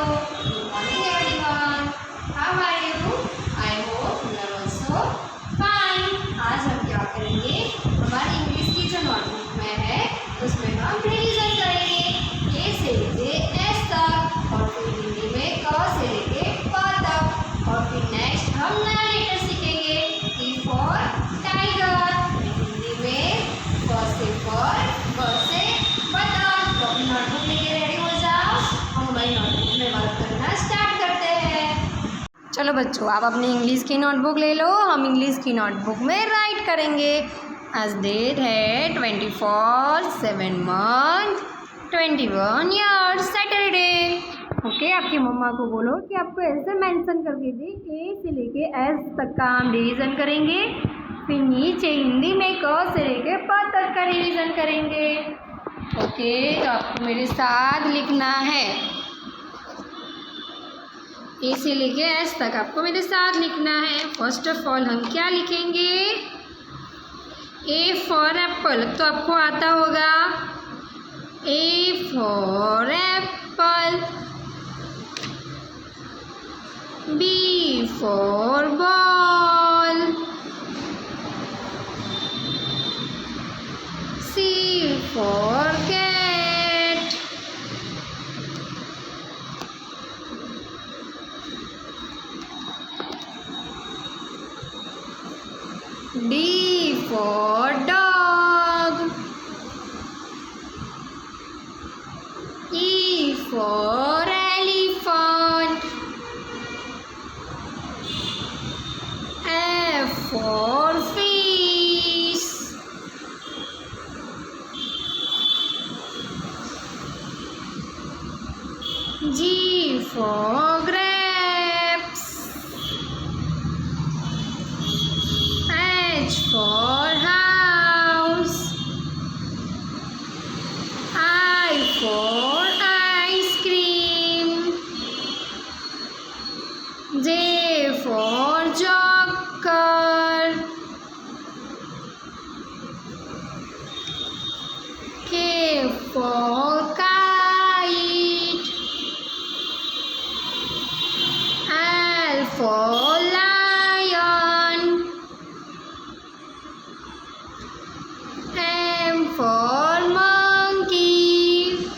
Good morning everyone. How are you? I hope you are also fine. आज हम क्या करेंगे, हमारी इंग्लिश की जो नोटबुक में है उसमें हम रिवीजन करेंगे ए से लेके एस तक और फिर हिंदी में क से लेके प तक और फिर नेक्स्ट हम नया लेटर सीखेंगे टी फॉर टाइगर, हिंदी में फ से फर, ब से बतख। तो अपनी नोटबुक लेके रेडी हो जाओ, हम हमारी नोटबुक में वर्क करना स्टार्ट करते हैं। चलो बच्चों, आप अपनी इंग्लिश की नोटबुक ले लो, हम इंग्लिश की नोटबुक में राइट करेंगे। आज डेट है 24 7 मंथ 21 ईयर सैटरडे। ओके, आपकी मम्मा को बोलो कि आपको ऐसे मेंशन करके दे, ए से लेके एस तक का हम रिवीजन करेंगे, फिर नीचे हिंदी में क से लेके प तक का रिवीजन करेंगे। ओके, तो आपको मेरे साथ लिखना है, ए से लेके एस तक आपको मेरे साथ लिखना है। फर्स्ट ऑफ ऑल हम क्या लिखेंगे, ए फॉर एप्पल, तो आपको आता होगा A for apple, B for ball, C for cat, D for dog, E for elephant, F for fish, G for grapes, H for house, I for ice cream, J for joker, K for kite, L for lion, M for monkey,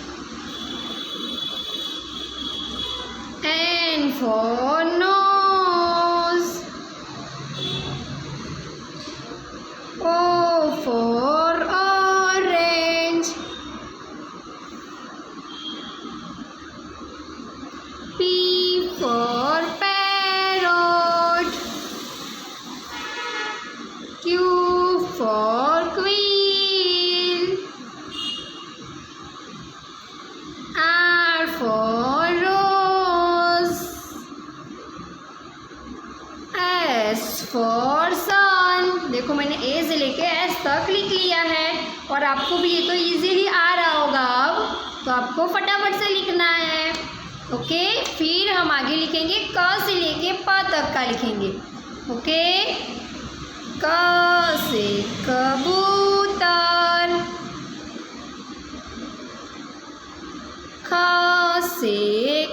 N for nose, O for orange, P for parrot, Q for queen, R for rose, S for sun। देखो मैंने ए से लेके S तक लिख लिया है और आपको भी ये तो इजीली आ रहा होगा, अब तो आपको फटाफट से लिखना है। ओके, फिर हम आगे लिखेंगे क से लेके प तक का लिखेंगे। ओके, क से कबूतर, ख से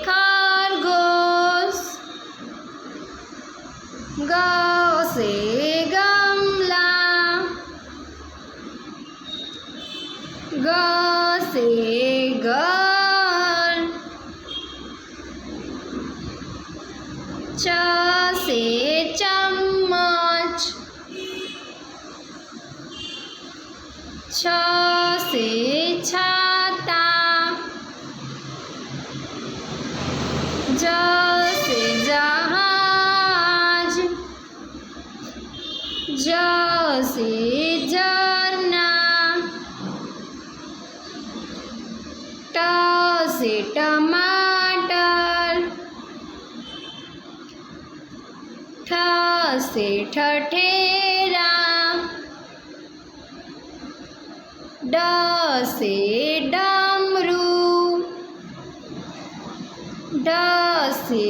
खरगोश, ग से गमला, ग से घर, च से चम्मच, छ से छाता, ज से जहाज, ज से झरना, ट से टमाटर, ठ से ठठेरा, ड से डमरू, ढ से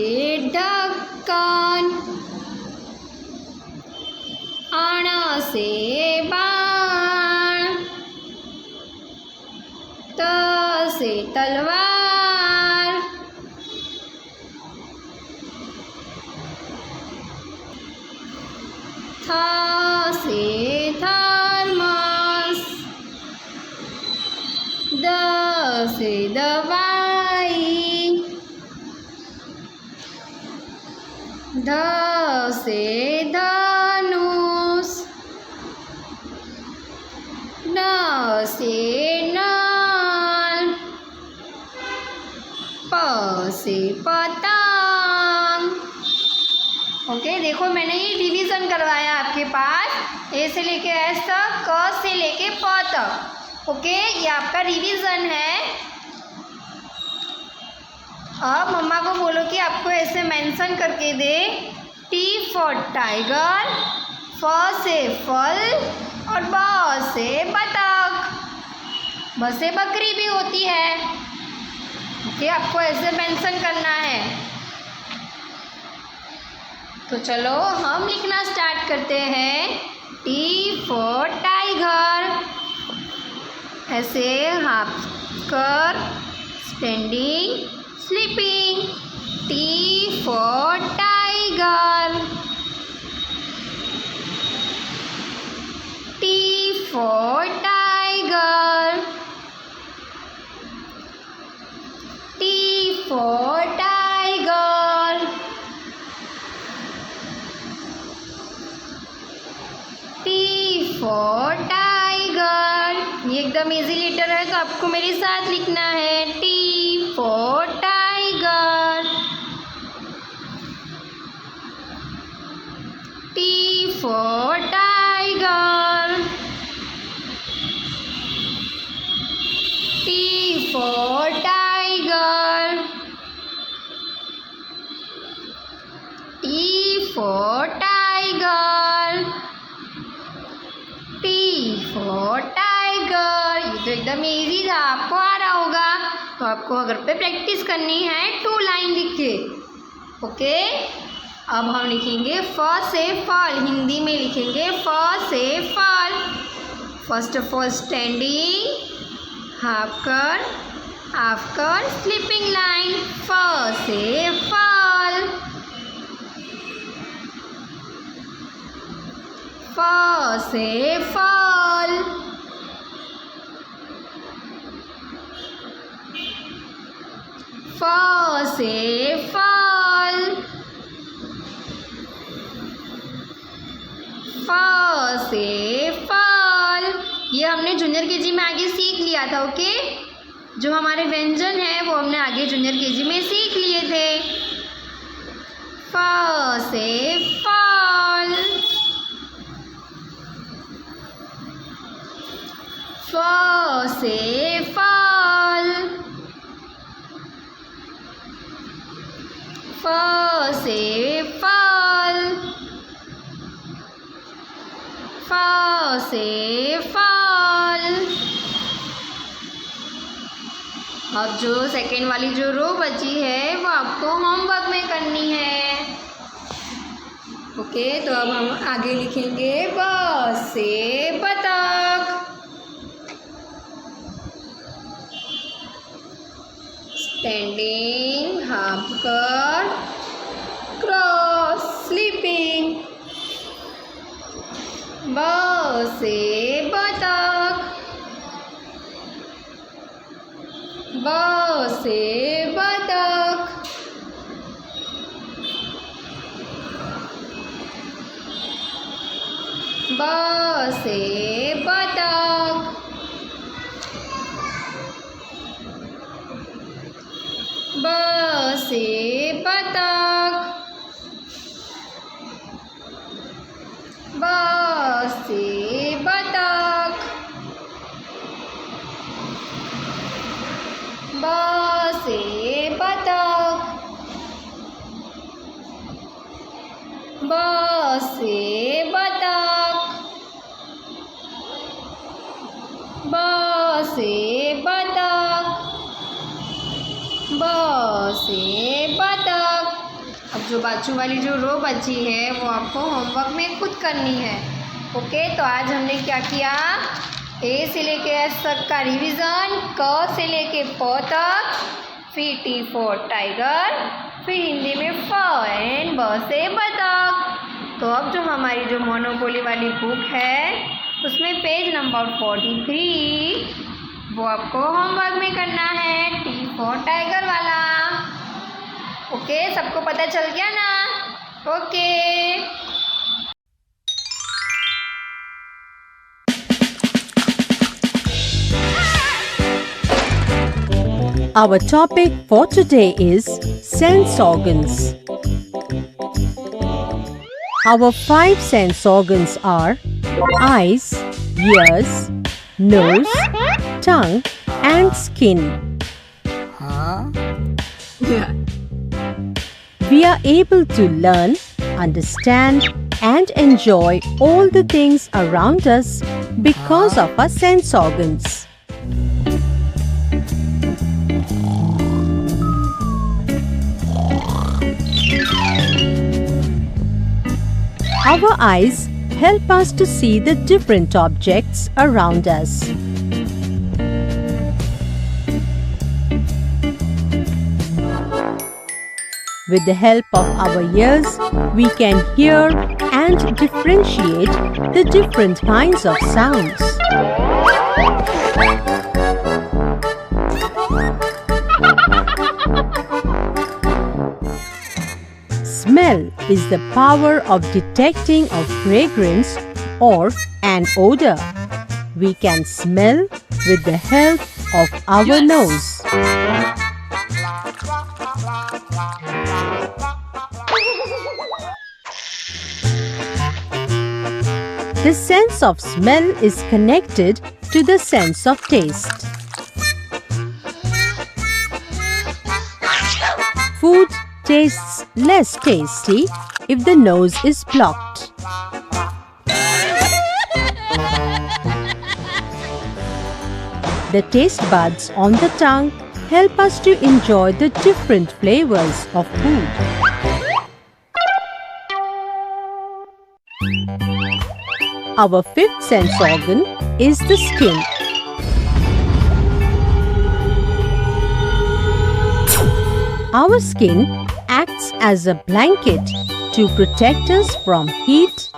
ढक्कन, अण से बाण, त से तलवार, थ से थर्मस, द से दवाई, ध से धनुष, न से नल, प से पतंग। ओके, देखो मैंने ये रिवीजन करवाया आपके पास, ए से लेके एस तक, क से लेके प तक। ओके, ये आपका रिवीजन है। अब मम्मा को बोलो कि आपको ऐसे मेंशन करके दे, टी फॉर टाइगर, फ से फल और ब से बतख। ब से बकरी भी होती है। ओके, आपको ऐसे मेंशन करना है। तो चलो हम लिखना स्टार्ट करते हैं। टी फॉर टाइगर, ऐसे हाफ कर, standing, sleeping. T for tiger, T for tiger, T for tiger, T for tiger. ये एकदम इजी लेटर है, तो आपको मेरे साथ लिखना है। T for tiger, T for tiger, T for tiger, T for tiger, T for tiger. ये तो एकदम इजी था, आपको आ रहा होगा। तो आपको अगर पे प्रैक्टिस करनी है 2 लाइन लिख के। ओके, अब हम लिखेंगे फ से फल, हिंदी में लिखेंगे फ से फल। First of all standing, half कर, स्लीपिंग लाइन। फ से फल, फ से फल, फ से फल, फ से फल। ये हमने जूनियर केजी में आगे सीख लिया था। ओके, जो हमारे व्यंजन हैं वो हमने आगे जूनियर केजी में सीख लिए थे। फ से फल, फ से फल, फ से फल, फ से फल। अब जो सेकेंड वाली जो रो बची है वो आपको होमवर्क में करनी है। ओके, तो अब हम आगे लिखेंगे ब से बतख, स्टैंडिंग, हाफ कर, क्रॉस, स्लीपिंग। ब से बतख, ब से बतख, ब से बतख, ब से बतख, ब से बतख, ब से बतख, ब से बतख, ब से बतख, ब से बतख। अब जो बाजू वाली जो रो बची है वो आपको होमवर्क में खुद करनी है। ओके, तो आज हमने क्या किया, ए से लेके एस तक का रिवीजन, क से लेके प तक, फिर टी फॉर टाइगर, फिर हिंदी में फ एंड ब से बतख। तो अब जो हमारी जो मोनोपोली वाली बुक है उसमें पेज नंबर 43 वो आपको होमवर्क में करना है, टी फॉर टाइगर वाला। ओके, सबको पता चल गया ना? Okay. Our topic for today is sense organs. Our 5 sense organs are eyes, ears, nose, tongue and skin. We are able to learn, understand and enjoy all the things around us because of our sense organs. Our eyes help us to see the different objects around us. With the help of our ears, we can hear and differentiate the different kinds of sounds. Smell is the power of detecting a fragrance or an odor. We can smell with the help of our nose. The sense of smell is connected to the sense of taste. Food tastes less tasty if the nose is blocked. The taste buds on the tongue help us to enjoy the different flavors of food. Our 5th sense organ is the skin. Our skin acts as a blanket to protect us from heat,